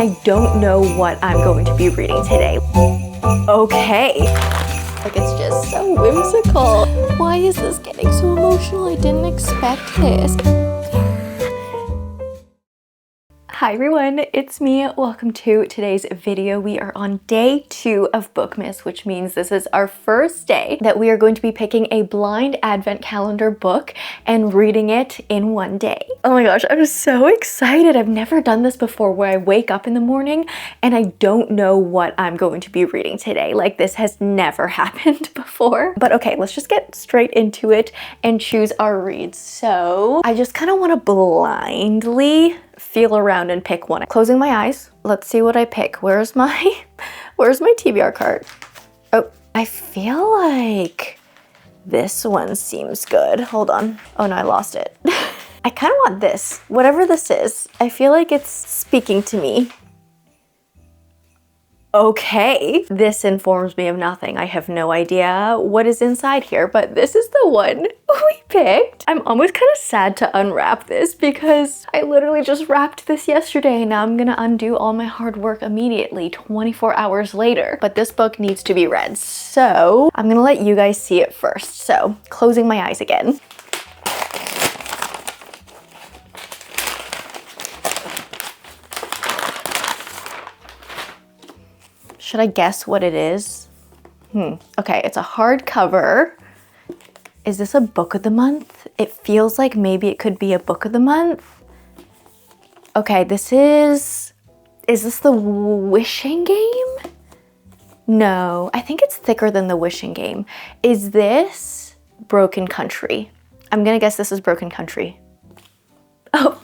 I don't know what I'm going to be reading today. Okay. Like, it's just so whimsical. Why is this getting so emotional? I didn't expect this. Hi everyone, it's me. Welcome to today's video. We are on day 2 of Bookmas, which means this is our first day that we are going to be picking a blind advent calendar book and reading it in one day. Oh my gosh, I'm so excited. I've never done this before where I wake up in the morning and I don't know what I'm going to be reading today. Like, this has never happened before. But okay, let's just get straight into it and choose our reads. So I just kind of want to blindly feel around and pick one. Closing my eyes. Let's see what I pick. Where's my TBR card? Oh, I feel like this one seems good. Hold on. Oh no, I lost it. I kind of want this. Whatever this is. I feel like it's speaking to me. Okay, this informs me of nothing. I have no idea what is inside here, but this is the one we picked. I'm almost kind of sad to unwrap this because I literally just wrapped this yesterday and now I'm gonna undo all my hard work immediately 24 hours later. But this book needs to be read, so I'm gonna let you guys see it first. So, closing my eyes again. Should I guess what it is? Okay, it's a hardcover. Is this a book of the month? It feels like maybe it could be a book of the month. Okay, is this the Wishing Game? No, I think it's thicker than the Wishing Game. Is this Broken Country? I'm gonna guess this is Broken Country. Oh.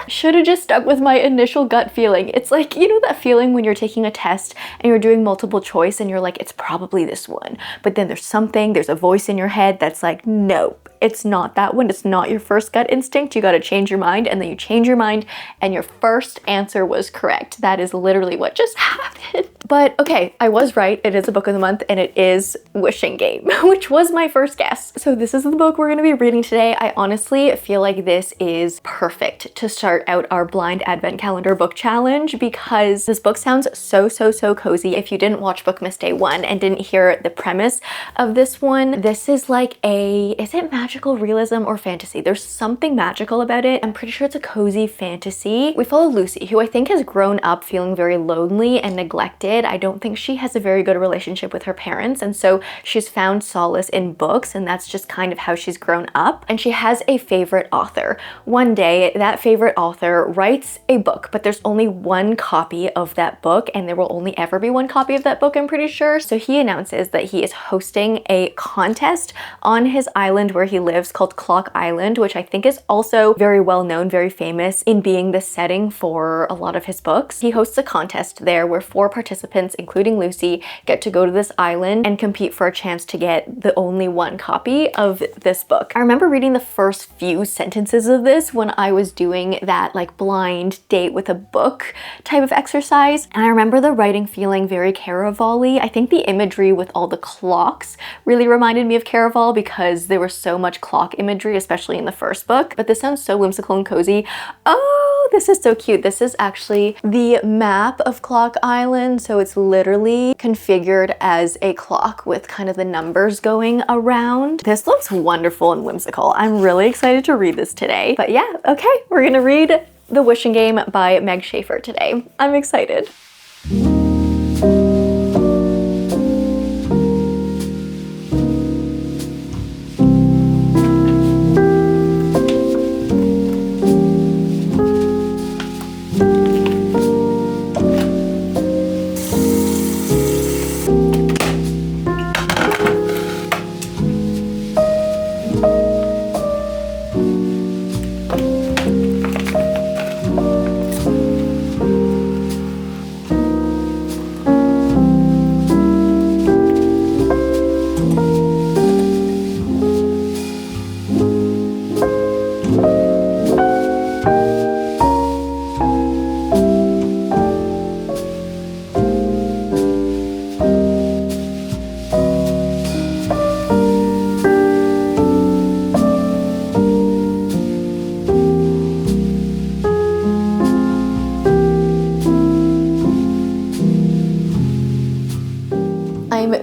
Should have just stuck with my initial gut feeling. It's like, you know that feeling when you're taking a test and you're doing multiple choice and you're like, it's probably this one. But then there's a voice in your head that's like, nope, it's not that one. It's not your first gut instinct. You got to change your mind, and then you change your mind and your first answer was correct. That is literally what just happened. But okay, I was right. It is a book of the month and it is Wishing Game, which was my first guess. So this is the book we're going to be reading today. I honestly feel like this is perfect to start out our blind advent calendar book challenge because this book sounds so cozy. If you didn't watch Bookmas Day 1 and didn't hear the premise of this one, this is like is it magical realism or fantasy? There's something magical about it. I'm pretty sure it's a cozy fantasy. We follow Lucy, who I think has grown up feeling very lonely and neglected. I don't think she has a very good relationship with her parents, and so she's found solace in books, and that's just kind of how she's grown up. And she has a favorite author. One day, that favorite author writes a book, but there's only one copy of that book, and there will only ever be one copy of that book, I'm pretty sure. So he announces that he is hosting a contest on his island where he lives called Clock Island, which I think is also very well known, very famous in being the setting for a lot of his books. He hosts a contest there where 4 participants, including Lucy, get to go to this island and compete for a chance to get the only one copy of this book. I remember reading the first few sentences of this when I was doing that like blind date with a book type of exercise, and I remember the writing feeling very Caraval-y. I think the imagery with all the clocks really reminded me of Caraval because there was so much clock imagery, especially in the first book. But this sounds so whimsical and cozy. Oh, this is so cute. This is actually the map of Clock Island, so it's literally configured as a clock with kind of the numbers going around. This looks wonderful and whimsical. I'm really excited to read this today. But yeah, okay, we're gonna read The Wishing Game by Meg Shaffer today. I'm excited.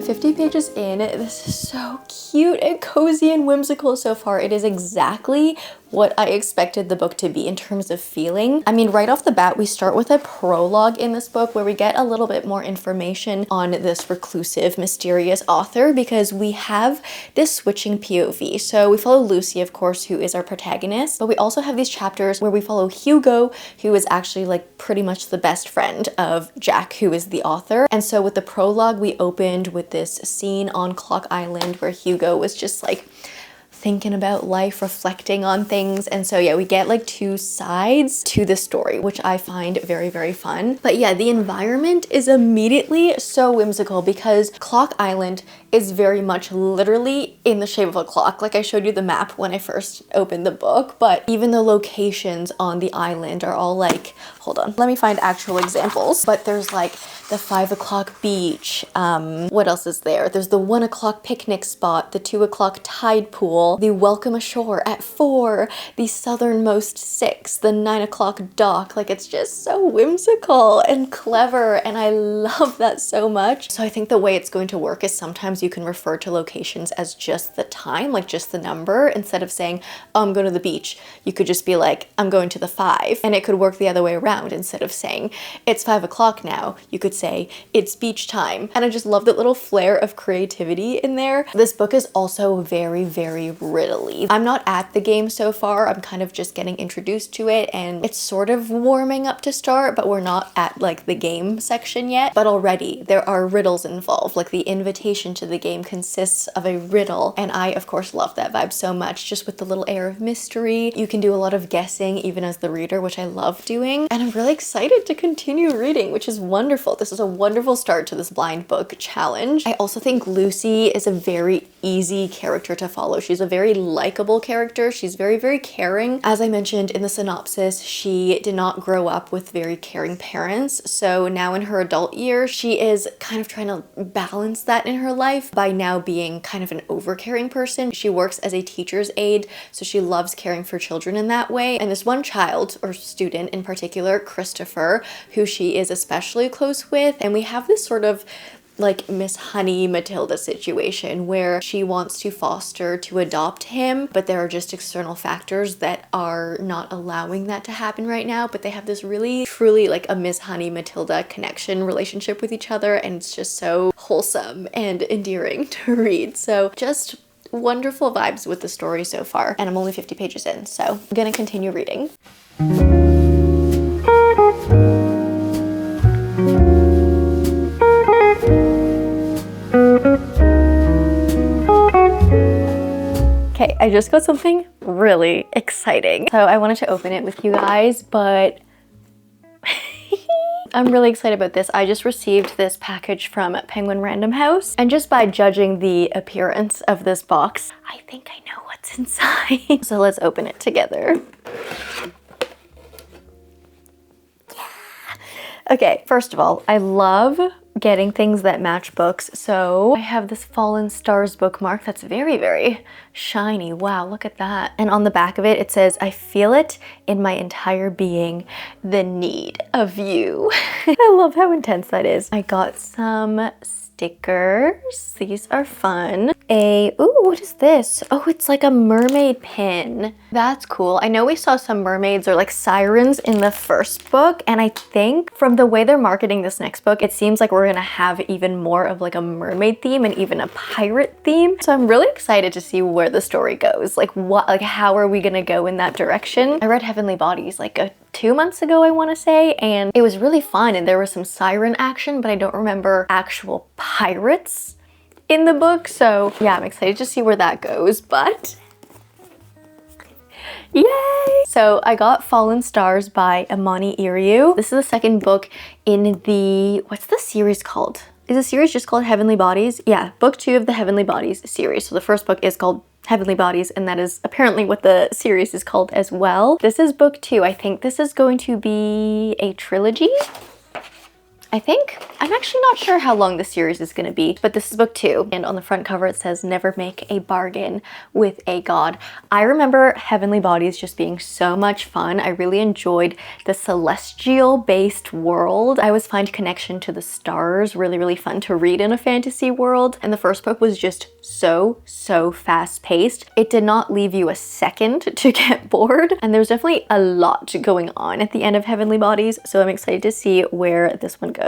50 pages in. This is so cute and cozy and whimsical so far. It is exactly what I expected the book to be in terms of feeling. I mean, right off the bat, we start with a prologue in this book where we get a little bit more information on this reclusive, mysterious author, because we have this switching POV. So we follow Lucy, of course, who is our protagonist, but we also have these chapters where we follow Hugo, who is actually like pretty much the best friend of Jack, who is the author. And so with the prologue, we opened with this scene on Clock Island where Hugo was just like thinking about life, reflecting on things. And so yeah, we get like two sides to the story, which I find very, very fun. But yeah, the environment is immediately so whimsical because Clock Island is very much literally in the shape of a clock. Like I showed you the map when I first opened the book, but even the locations on the island are all like, hold on, let me find actual examples. But there's like the 5 o'clock beach. What else is there? There's the 1 o'clock picnic spot, the 2 o'clock tide pool, the welcome ashore at 4, the southernmost 6, the 9 o'clock dock. Like it's just so whimsical and clever, and I love that so much. So I think the way it's going to work is sometimes you can refer to locations as just the time, like just the number. Instead of saying, oh, I'm going to the beach, you could just be like, I'm going to the 5. And it could work the other way around. Instead of saying, it's 5 o'clock now, you could say, it's beach time. And I just love that little flair of creativity in there. This book is also very, very riddly. I'm not at the game so far. I'm kind of just getting introduced to it, and it's sort of warming up to start, but we're not at like the game section yet. But already there are riddles involved. Like the invitation to the game consists of a riddle, and I of course love that vibe so much, just with the little air of mystery. You can do a lot of guessing even as the reader, which I love doing, and I'm really excited to continue reading, which is wonderful. This is a wonderful start to this blind book challenge. I also think Lucy is a very easy character to follow. She's a very likable character. She's very, very caring. As I mentioned in the synopsis, she did not grow up with very caring parents, so now in her adult years, she is kind of trying to balance that in her life by now being kind of an overcaring person. She works as a teacher's aide, so she loves caring for children in that way. And this one child, or student in particular, Christopher, who she is especially close with, and we have this sort of like Miss Honey Matilda situation where she wants to foster to adopt him, but there are just external factors that are not allowing that to happen right now. But they have this really truly like a Miss Honey Matilda connection relationship with each other, and it's just so wholesome and endearing to read. So just wonderful vibes with the story so far, and I'm only 50 pages in, so I'm gonna continue reading. Okay, I just got something really exciting. So I wanted to open it with you guys, but I'm really excited about this. I just received this package from Penguin Random House, and just by judging the appearance of this box, I think I know what's inside. So let's open it together. Okay, first of all, I love getting things that match books. So I have this Fallen Stars bookmark that's very, very shiny. Wow, look at that. And on the back of it, it says, I feel it in my entire being, the need of you. I love how intense that is. I got some stickers. These are fun. Ooh, what is this? Oh, it's like a mermaid pin. That's cool. I know we saw some mermaids or like sirens in the first book, and I think from the way they're marketing this next book, it seems like we're gonna have even more of like a mermaid theme and even a pirate theme. So I'm really excited to see where the story goes. Like how are we gonna go in that direction? I read Heavenly Bodies like 2 months ago, I want to say, and it was really fun, and there was some siren action, but I don't remember actual pirates in the book. So yeah, I'm excited to see where that goes, but yay! So I got Fallen Stars by Imani Erriu. This is the second book in the, what's the series called? Is the series just called Heavenly Bodies? Yeah, book 2 of the Heavenly Bodies series. So the first book is called Heavenly Bodies, and that is apparently what the series is called as well. This is book 2. I think this is going to be a trilogy. I think, I'm actually not sure how long the series is going to be, but this is book 2. And on the front cover it says, never make a bargain with a god. I remember Heavenly Bodies just being so much fun. I really enjoyed the celestial based world. I always find connection to the stars really, really fun to read in a fantasy world. And the first book was just so fast paced. It did not leave you a second to get bored. And there's definitely a lot going on at the end of Heavenly Bodies. So I'm excited to see where this one goes.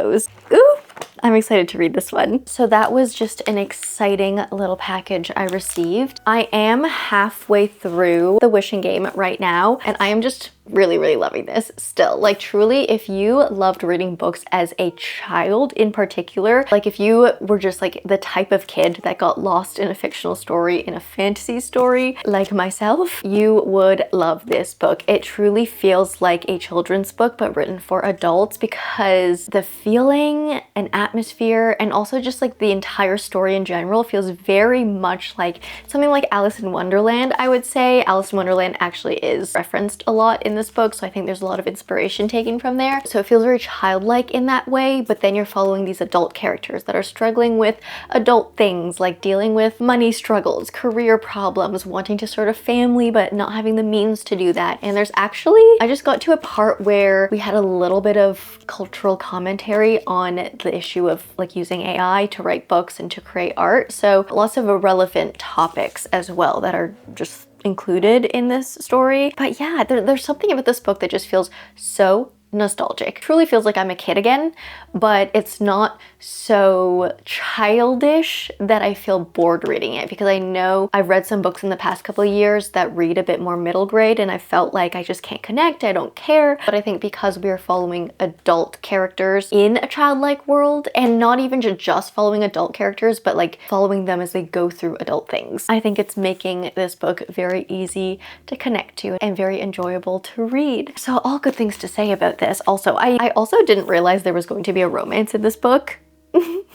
Ooh, I'm excited to read this one. So that was just an exciting little package I received. I am halfway through the Wishing Game right now, and I am just really loving this still. Like truly, if you loved reading books as a child in particular, like if you were just like the type of kid that got lost in a fictional story, in a fantasy story like myself, you would love this book. It truly feels like a children's book but written for adults, because the feeling and atmosphere and also just like the entire story in general feels very much like something like Alice in Wonderland. I would say Alice in Wonderland actually is referenced a lot in this book, so I think there's a lot of inspiration taken from there. So it feels very childlike in that way, but then you're following these adult characters that are struggling with adult things, like dealing with money struggles, career problems, wanting to start a family but not having the means to do that. And there's actually, I just got to a part where we had a little bit of cultural commentary on the issue of like using AI to write books and to create art. So lots of relevant topics as well that are just included in this story. But yeah, there's something about this book that just feels so nostalgic. Truly feels like I'm a kid again, but it's not so childish that I feel bored reading it, because I know I've read some books in the past couple of years that read a bit more middle grade and I felt like I just can't connect, I don't care. But I think because we are following adult characters in a childlike world, and not even just following adult characters, but like following them as they go through adult things, I think it's making this book very easy to connect to and very enjoyable to read. So all good things to say about this. Also, I also didn't realize there was going to be a romance in this book.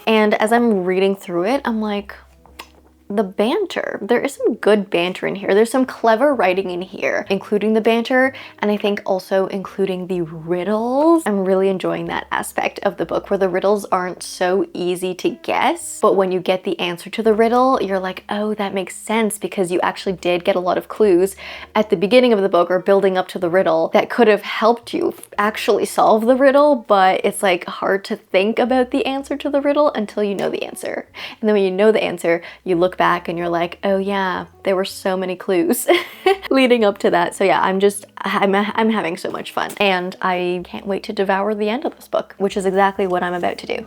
And as I'm reading through it, I'm like, the banter. There is some good banter in here. There's some clever writing in here, including the banter, and I think also including the riddles. I'm really enjoying that aspect of the book where the riddles aren't so easy to guess, but when you get the answer to the riddle, you're like, oh, that makes sense, because you actually did get a lot of clues at the beginning of the book or building up to the riddle that could have helped you actually solve the riddle, but it's like hard to think about the answer to the riddle until you know the answer. And then when you know the answer, you look back and you're like, oh yeah, there were so many clues leading up to that. So yeah, I'm having so much fun, and I can't wait to devour the end of this book, which is exactly what I'm about to do.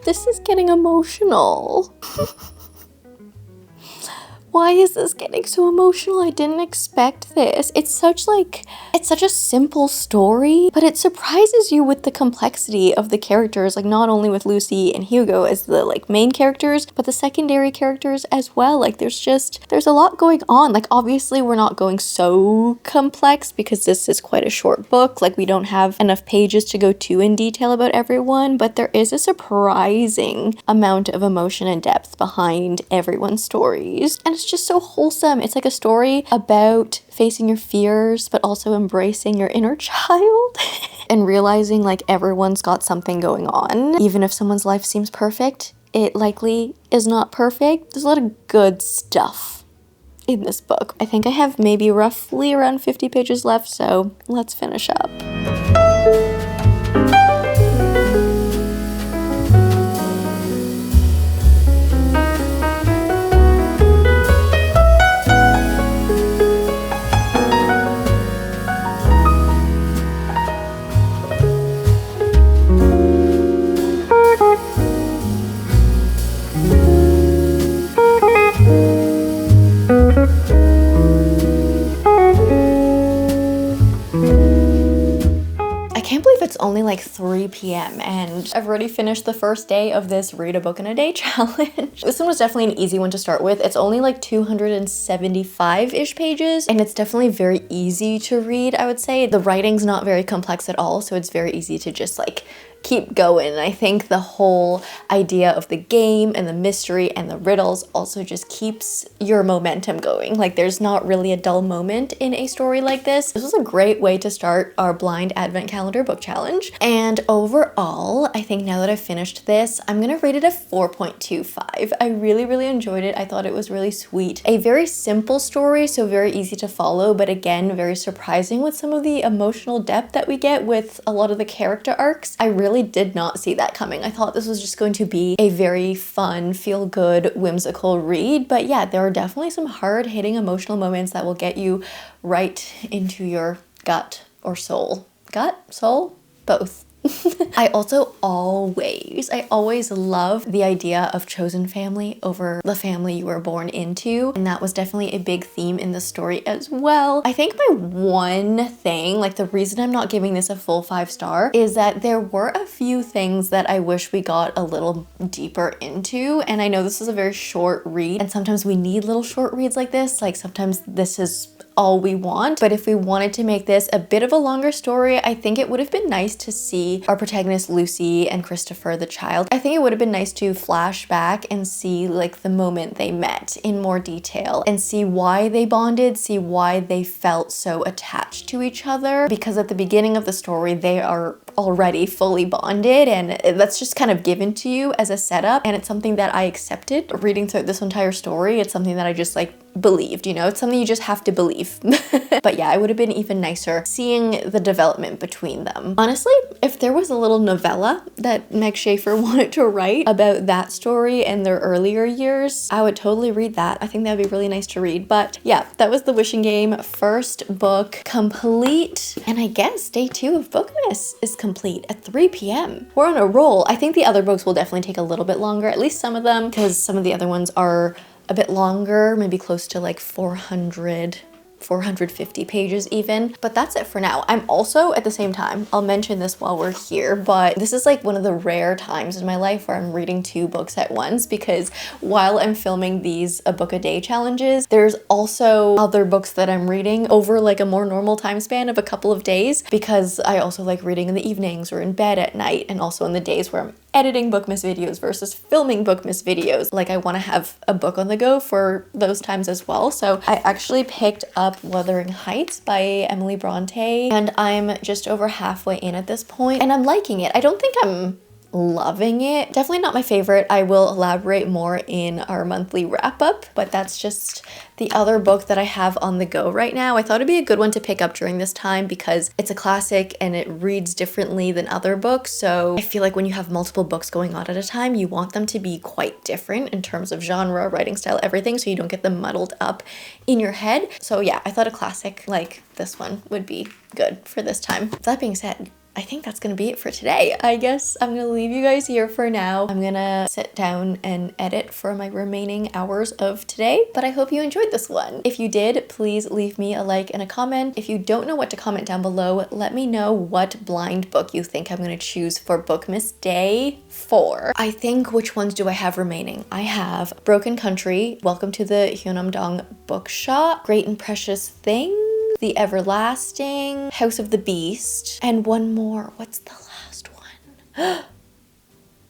This is getting emotional. Why is this getting so emotional? I didn't expect this. It's such a simple story, but it surprises you with the complexity of the characters, like not only with Lucy and Hugo as the like main characters, but the secondary characters as well. Like there's a lot going on. Like obviously we're not going so complex because this is quite a short book. Like we don't have enough pages to go too in detail about everyone, but there is a surprising amount of emotion and depth behind everyone's stories. And it's just so wholesome. It's like a story about facing your fears, but also embracing your inner child and realizing like everyone's got something going on. Even if someone's life seems perfect, it likely is not perfect. There's a lot of good stuff in this book. I think I have maybe roughly around 50 pages left, so let's finish up. like 3 p.m. and I've already finished the first day of this read a book in a day challenge. This one was definitely an easy one to start with. It's only like 275-ish pages and it's definitely very easy to read, I would say. The writing's not very complex at all, so it's very easy to just like keep going. I think the whole idea of the game and the mystery and the riddles also just keeps your momentum going. Like there's not really a dull moment in a story like this. This was a great way to start our blind advent calendar book challenge. And overall, I think now that I've finished this, I'm gonna rate it a 4.25. I really enjoyed it. I thought it was really sweet. A very simple story, so very easy to follow, but again, very surprising with some of the emotional depth that we get with a lot of the character arcs. I really did not see that coming. I thought this was just going to be a very fun, feel-good, whimsical read, but yeah, there are definitely some hard-hitting emotional moments that will get you right into your gut or soul. Gut? Soul? Both. I also always love the idea of chosen family over the family you were born into, and that was definitely a big theme in the story as well. I think my one thing, like the reason I'm not giving this a full 5-star, is that there were a few things that I wish we got a little deeper into, and I know this is a very short read, and sometimes we need little short reads like this. Like sometimes this is all we want, but if we wanted to make this a bit of a longer story, I think it would have been nice to see our protagonist Lucy and Christopher the child. I think it would have been nice to flash back and see like the moment they met in more detail and see why they bonded, see why they felt so attached to each other, because at the beginning of the story they are already fully bonded and that's just kind of given to you as a setup, and it's something that I accepted reading through this entire story. It's something that I just like believed, you know, it's something you just have to believe. But yeah, it would have been even nicer seeing the development between them. Honestly, if there was a little novella that Meg Shaffer wanted to write about that story and their earlier years, I would totally read that. I think that would be really nice to read. But yeah, that was The Wishing Game, first book complete. And I guess day 2 of Bookmas is complete at 3 p.m. We're on a roll. I think the other books will definitely take a little bit longer, at least some of them, because some of the other ones are a bit longer, maybe close to like 450 pages even, but that's it for now. I'm also, at the same time, I'll mention this while we're here, but this is like one of the rare times in my life where I'm reading 2 books at once, because while I'm filming these a book a day challenges, there's also other books that I'm reading over like a more normal time span of a couple of days, because I also like reading in the evenings or in bed at night, and also in the days where I'm editing Bookmas videos versus filming Bookmas videos. Like I want to have a book on the go for those times as well. So I actually picked up Wuthering Heights by Emily Bronte, and I'm just over halfway in at this point and I'm liking it. I don't think I'm loving it. Definitely not my favorite. I will elaborate more in our monthly wrap up, but that's just the other book that I have on the go right now. I thought it'd be a good one to pick up during this time because it's a classic and it reads differently than other books. So I feel like when you have multiple books going on at a time, you want them to be quite different in terms of genre, writing style, everything, so you don't get them muddled up in your head. So yeah, I thought a classic like this one would be good for this time. That being said, I think that's gonna be it for today. I guess I'm gonna leave you guys here for now. I'm gonna sit down and edit for my remaining hours of today, but I hope you enjoyed this one. If you did, please leave me a like and a comment. If you don't know what to comment down below, let me know what blind book you think I'm gonna choose for Bookmas Day 4. I think, which ones do I have remaining? I have Broken Country, Welcome to the Hyunamdong Bookshop, Great and Precious Things, The Everlasting, House of the Beast, and one more. What's the last one?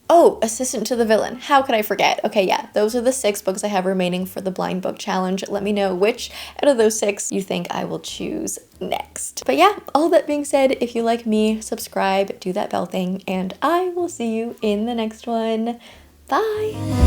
Oh, Assistant to the Villain. How could I forget? Okay, yeah, those are the 6 books I have remaining for the blind book challenge. Let me know which out of those 6 you think I will choose next. But yeah, all that being said, if you like me, subscribe, do that bell thing, and I will see you in the next one. Bye!